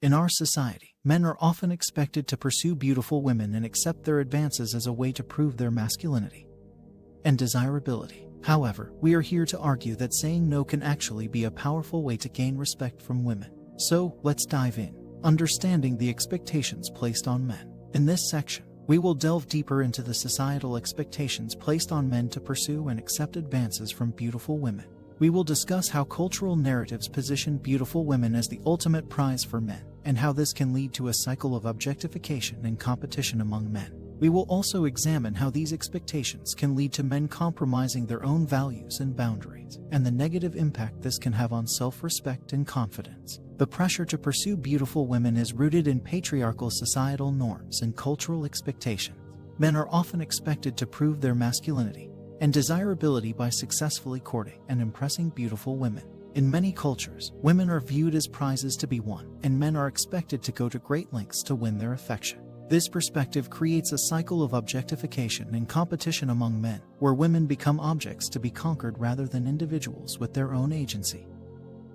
In our society, men are often expected to pursue beautiful women and accept their advances as a way to prove their masculinity and desirability. However, we are here to argue that saying no can actually be a powerful way to gain respect from women. So, let's dive in. Understanding the expectations placed on men. In this section, we will delve deeper into the societal expectations placed on men to pursue and accept advances from beautiful women. We will discuss how cultural narratives position beautiful women as the ultimate prize for men, and how this can lead to a cycle of objectification and competition among men. We will also examine how these expectations can lead to men compromising their own values and boundaries, and the negative impact this can have on self-respect and confidence. The pressure to pursue beautiful women is rooted in patriarchal societal norms and cultural expectations. Men are often expected to prove their masculinity and desirability by successfully courting and impressing beautiful women. In many cultures, women are viewed as prizes to be won, and men are expected to go to great lengths to win their affection. This perspective creates a cycle of objectification and competition among men, where women become objects to be conquered rather than individuals with their own agency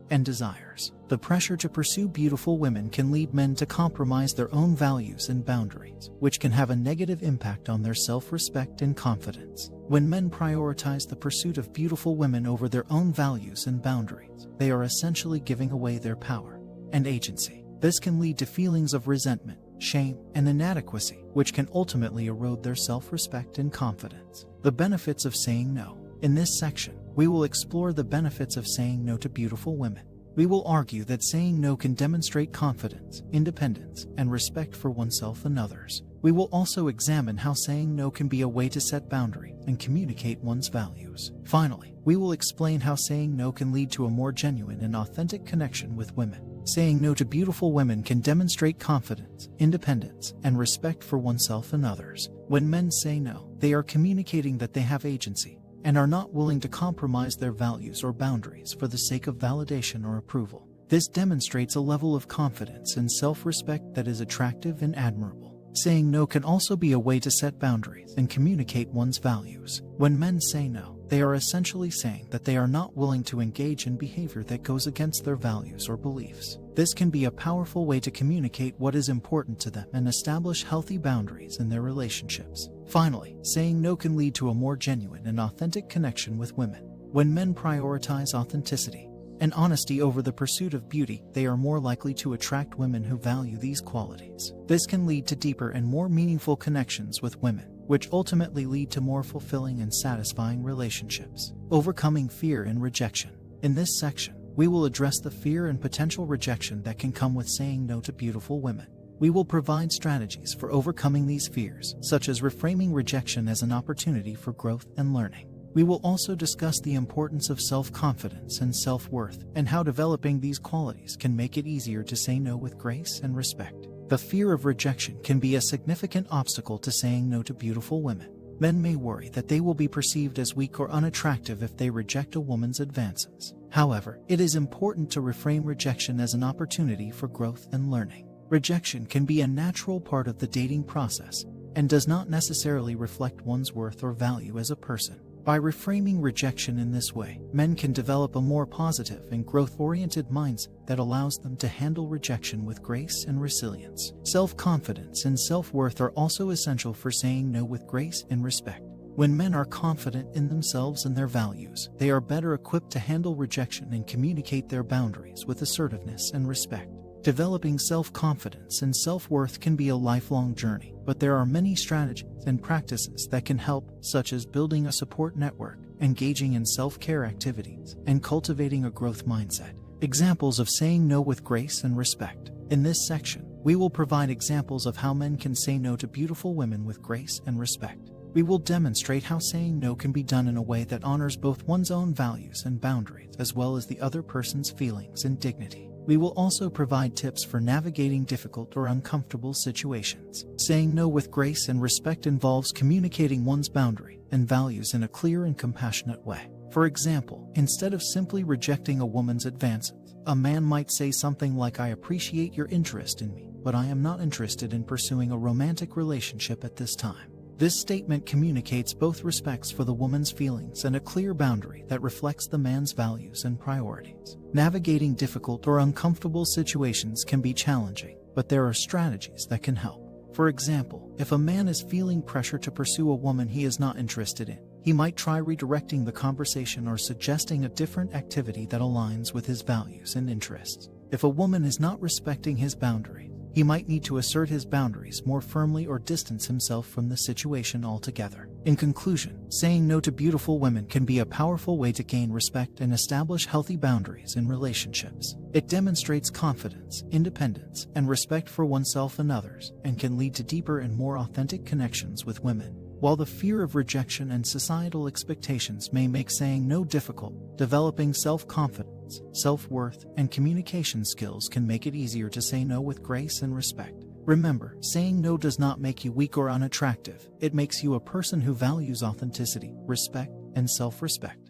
and desires. The pressure to pursue beautiful women can lead men to compromise their own values and boundaries, which can have a negative impact on their self-respect and confidence. When men prioritize the pursuit of beautiful women over their own values and boundaries, they are essentially giving away their power and agency. This can lead to feelings of resentment, shame, and inadequacy, which can ultimately erode their self-respect and confidence. The benefits of saying no. In this section, we will explore the benefits of saying no to beautiful women. We will argue that saying no can demonstrate confidence, independence, and respect for oneself and others. We will also examine how saying no can be a way to set boundaries and communicate one's values. Finally, we will explain how saying no can lead to a more genuine and authentic connection with women. Saying no to beautiful women can demonstrate confidence, independence, and respect for oneself and others. When men say no, they are communicating that they have agency and are not willing to compromise their values or boundaries for the sake of validation or approval. This demonstrates a level of confidence and self-respect that is attractive and admirable. Saying no can also be a way to set boundaries and communicate one's values. When men say no, they are essentially saying that they are not willing to engage in behavior that goes against their values or beliefs. This can be a powerful way to communicate what is important to them and establish healthy boundaries in their relationships. Finally, saying no can lead to a more genuine and authentic connection with women. When men prioritize authenticity and honesty over the pursuit of beauty, they are more likely to attract women who value these qualities. This can lead to deeper and more meaningful connections with women, which ultimately lead to more fulfilling and satisfying relationships. Overcoming fear and rejection. In this section, we will address the fear and potential rejection that can come with saying no to beautiful women. We will provide strategies for overcoming these fears, such as reframing rejection as an opportunity for growth and learning. We will also discuss the importance of self-confidence and self-worth, and how developing these qualities can make it easier to say no with grace and respect. The fear of rejection can be a significant obstacle to saying no to beautiful women. Men may worry that they will be perceived as weak or unattractive if they reject a woman's advances. However, it is important to reframe rejection as an opportunity for growth and learning. Rejection can be a natural part of the dating process and does not necessarily reflect one's worth or value as a person. By reframing rejection in this way, men can develop a more positive and growth-oriented mindset that allows them to handle rejection with grace and resilience. Self-confidence and self-worth are also essential for saying no with grace and respect. When men are confident in themselves and their values, they are better equipped to handle rejection and communicate their boundaries with assertiveness and respect. Developing self-confidence and self-worth can be a lifelong journey, but there are many strategies and practices that can help, such as building a support network, engaging in self-care activities, and cultivating a growth mindset. Examples of saying no with grace and respect. In this section, we will provide examples of how men can say no to beautiful women with grace and respect. We will demonstrate how saying no can be done in a way that honors both one's own values and boundaries, as well as the other person's feelings and dignity. We will also provide tips for navigating difficult or uncomfortable situations. Saying no with grace and respect involves communicating one's boundary and values in a clear and compassionate way. For example, instead of simply rejecting a woman's advances, a man might say something like, "I appreciate your interest in me, but I am not interested in pursuing a romantic relationship at this time." This statement communicates both respects for the woman's feelings and a clear boundary that reflects the man's values and priorities. Navigating difficult or uncomfortable situations can be challenging, but there are strategies that can help. For example, if a man is feeling pressure to pursue a woman he is not interested in, he might try redirecting the conversation or suggesting a different activity that aligns with his values and interests. If a woman is not respecting his boundaries, he might need to assert his boundaries more firmly or distance himself from the situation altogether. In conclusion, saying no to beautiful women can be a powerful way to gain respect and establish healthy boundaries in relationships. It demonstrates confidence, independence, and respect for oneself and others, and can lead to deeper and more authentic connections with women. While the fear of rejection and societal expectations may make saying no difficult, developing self-confidence, self-worth, and communication skills can make it easier to say no with grace and respect. Remember, saying no does not make you weak or unattractive. It makes you a person who values authenticity, respect, and self-respect.